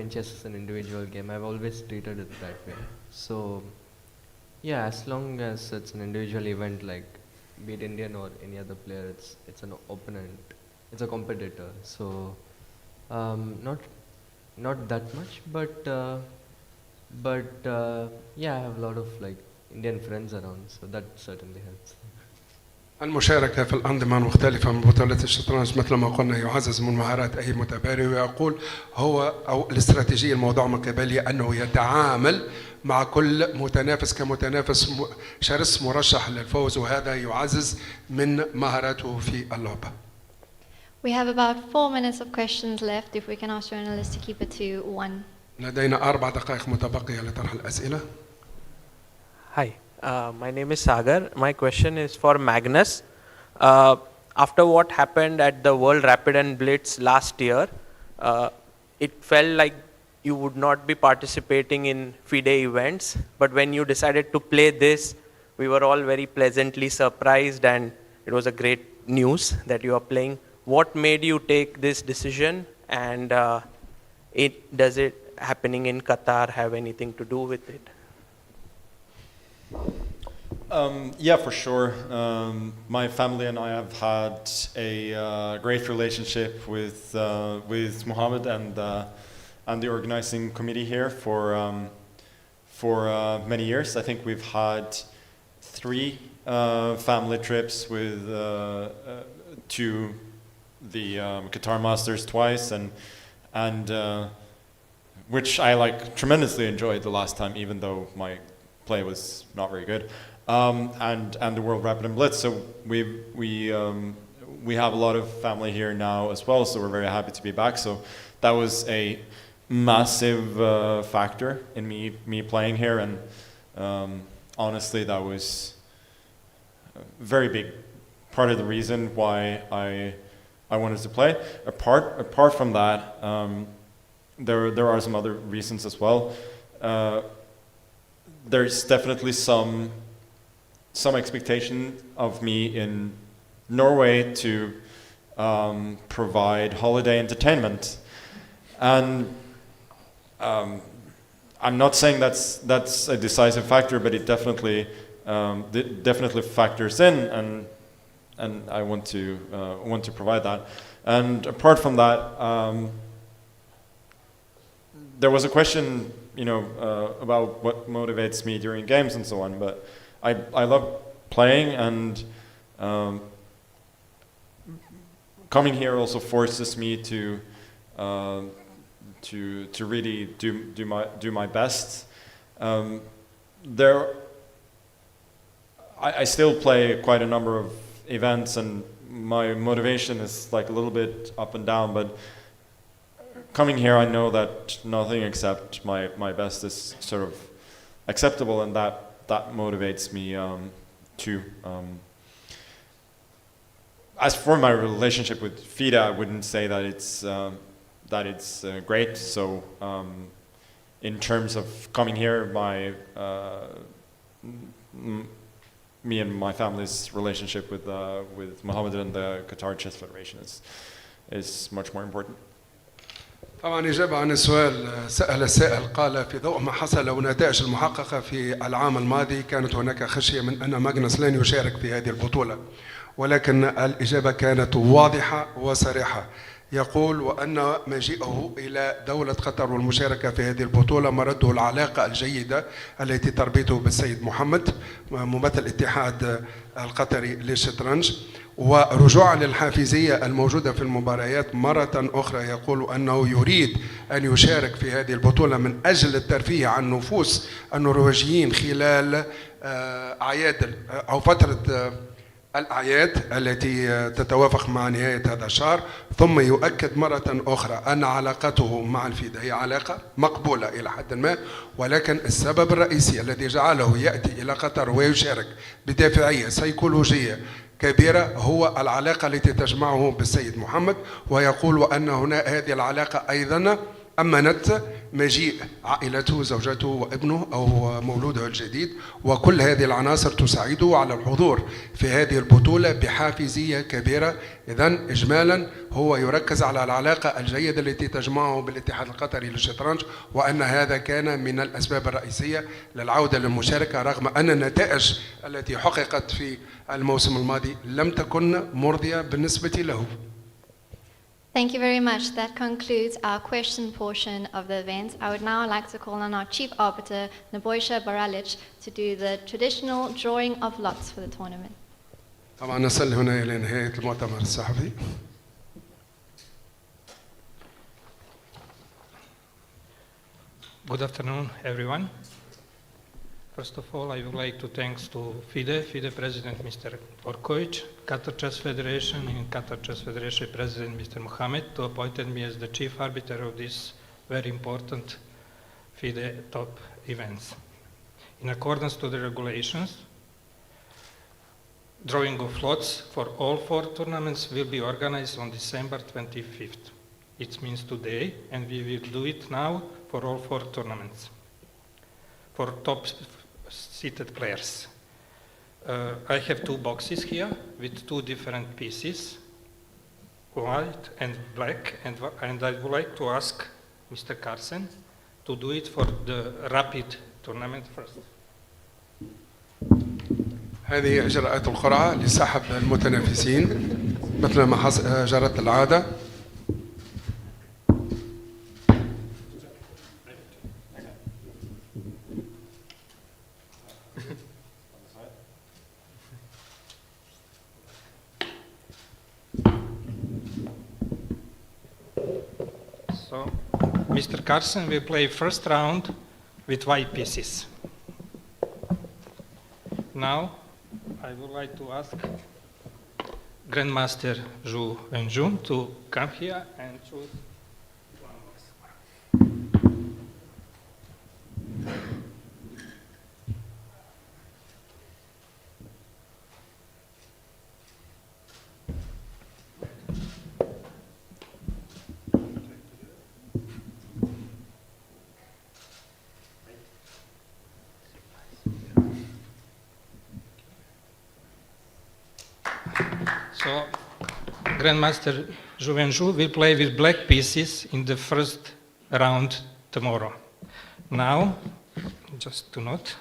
chess is an individual game. I've always treated it that way. So, yeah, as long as it's an individual event, like be it Indian or any other player, it's an opponent. It's a competitor, so not that much, but yeah, I have a lot of like Indian friends around, so that certainly helps.
المشاركة في الأنظمة المختلفة من بطولات الشطرنج مثل ما قلنا يعزز من مهارات أي متباري، ويقول هو أو الاستراتيجية الموضوع من قبلي أنه يتعامل مع كل متنافس كمتنافس شرس مرشح للفوز، وهذا يعزز من مهاراته في اللعبة.
We have about 4 minutes of questions left. If we can ask journalists to keep it to 1.
لدينا 4 دقائق متبقية لطرح الأسئلة.
Hi, my name is Sagar. My question is for Magnus. After what happened at the World Rapid and Blitz last year, it felt like you would not be participating in FIDE events. But when you decided to play this, we were all very pleasantly surprised, and it was a great news that you are playing. What made you take this decision, and does it happening in Qatar have anything to do with it?
Yeah, for sure. My family and I have had a great relationship with Mohd and the organizing committee here for many years. I think we've had 3 family trips with to the Qatar Masters twice, and which I tremendously enjoyed the last time, even though my play was not very good, and the World Rapid and Blitz. So we have a lot of family here now as well, so we're very happy to be back. So that was a massive factor in me playing here, and honestly, that was a very big part of the reason why I wanted to play. Apart from that, there are some other reasons as well. There's definitely some expectation of me in Norway to provide holiday entertainment. And I'm not saying that's a decisive factor, but it definitely factors in, and I want to provide that. And apart from that, there was a question, about what motivates me during games and so on. But I love playing, and coming here also forces me to really do my best. I still play quite a number of events, and my motivation is like a little bit up and down, but coming here I know that nothing except my best is sort of acceptable, and that motivates me too. As for my relationship with FIDE, I wouldn't say that it's great. So in terms of coming here, me and my family's relationship with Mohd and the Qatar Chess Federation is much more important.
طبعا إجابة عن السؤال، سأل السائل قال في ضوء ما حصل والنتائج المحققة في العام الماضي كانت هناك خشية من أن ماغنس لن يشارك في هذه البطولة، ولكن الإجابة كانت واضحة وصريحة. يقول وأن مجيئه إلى دولة قطر والمشاركة في هذه البطولة مرده العلاقة الجيدة التي تربطه بالسيد محمد ممثل الاتحاد القطري للشطرنج، ورجوعا للحافزية الموجودة في المباريات مرة أخرى. يقول أنه يريد أن يشارك في هذه البطولة من أجل الترفيه عن نفوس النرويجيين خلال أعياد أو فترة الأعياد التي تتوافق مع نهاية هذا الشهر. ثم يؤكد مرة أخرى أن علاقته مع الفيدة هي علاقة مقبولة إلى حد ما، ولكن السبب الرئيسي الذي جعله يأتي إلى قطر ويشارك بدافعية سيكولوجية كبيرة هو العلاقة التي تجمعه بالسيد محمد. ويقول وأن هنا هذه العلاقة أيضا أمنت مجيء عائلته زوجته وابنه أو مولوده الجديد، وكل هذه العناصر تساعده على الحضور في هذه البطولة بحافزية كبيرة. إذن إجمالا هو يركز على العلاقة الجيدة التي تجمعه بالاتحاد القطري للشطرنج، وأن هذا كان من الأسباب الرئيسية للعودة للمشاركة، رغم أن النتائج التي حققت في الموسم الماضي لم تكن مرضية بالنسبة له.
Thank you very much. That concludes our question portion of the event. I would now like to call on our chief arbiter, Nebojša Baralic, to do the traditional drawing of lots for the tournament.
طبعا نصل هنا إلى نهاية المؤتمر الصحفي.
Good afternoon, everyone. First of all, I would like to thank to FIDE President Mr. Dvorkovich, Qatar Chess Federation, and Qatar Chess Federation President Mr. Mohammed to appointed me as the chief arbiter of this very important FIDE top events. In accordance to the regulations, drawing of lots for all 4 tournaments will be organized on December 25th. It means today, and we will do it now for all 4 tournaments. For top seated players. I have 2 boxes here with 2 different pieces, white and black, and I would like to ask Mr. Carlsen to do it for the rapid tournament first.
هذه إجراءات القرعة لسحب المتنافسين مثل ما جرت العادة.
So, Mr. Carlsen will play first round with white pieces. Now, I would like to ask Grandmaster Wenjun to come here and choose one box. So, Grandmaster Wenjun will play with black pieces in the first round tomorrow. Now, just to note.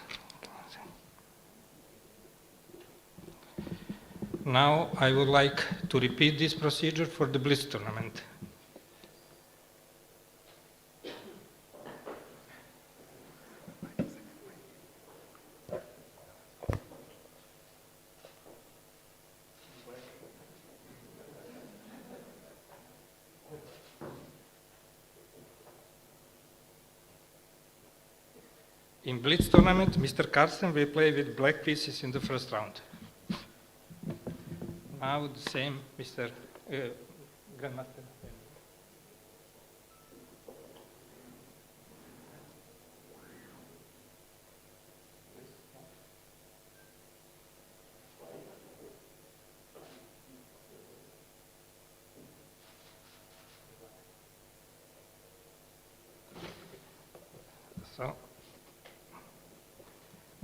Now I would like to repeat this procedure for the Blitz tournament. In Blitz tournament, Mr. Carlsen will play with black pieces in the first round. Now the same, Mr. Grandmaster. So,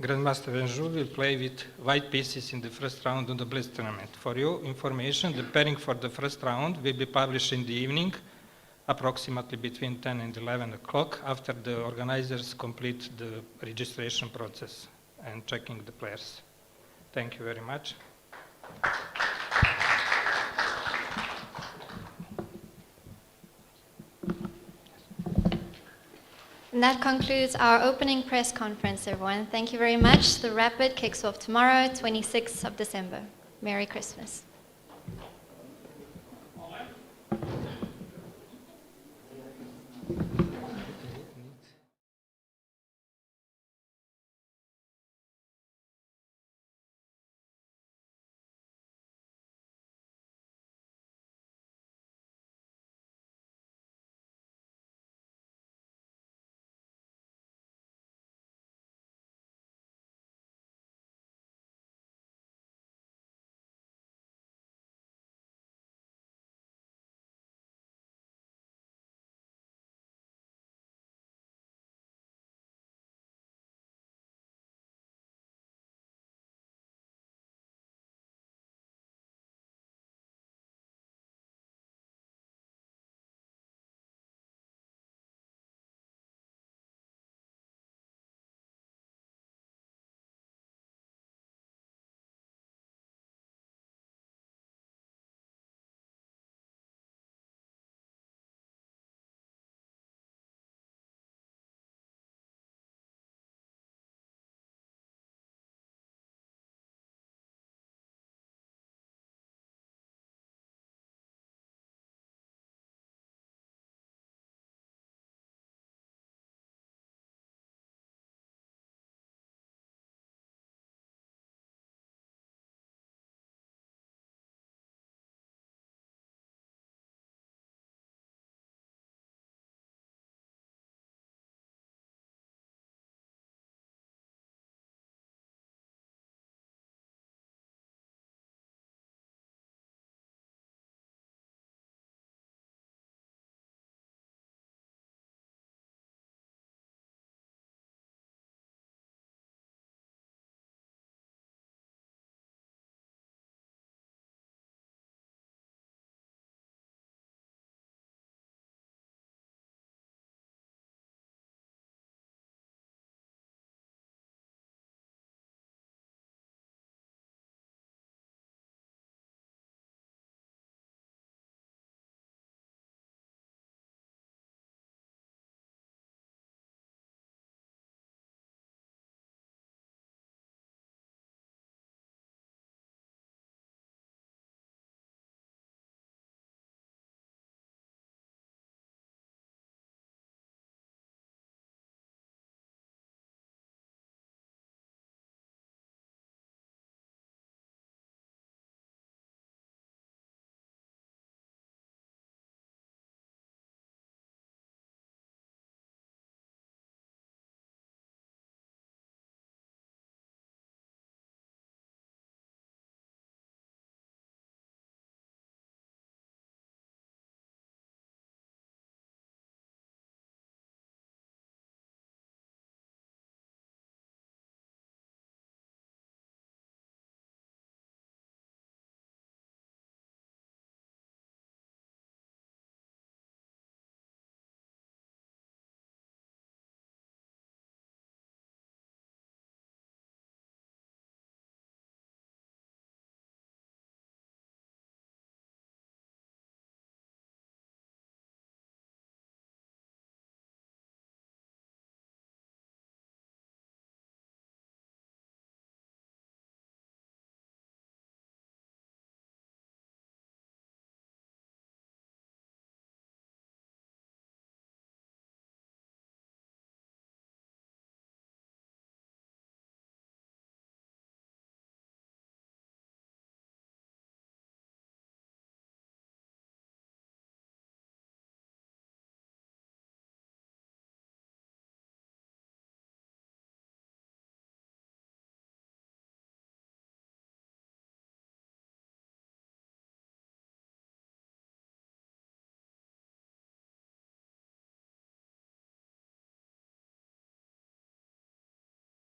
Grandmaster Wenjun will play with white pieces in the first round of the Blitz tournament. For your information, the pairing for the first round will be published in the evening, approximately between 10 and 11 o'clock, after the organizers complete the registration process and checking the players. Thank you very much.
And that concludes our opening press conference, everyone. Thank you very much. The Rapid kicks off tomorrow, 26th of December. Merry Christmas.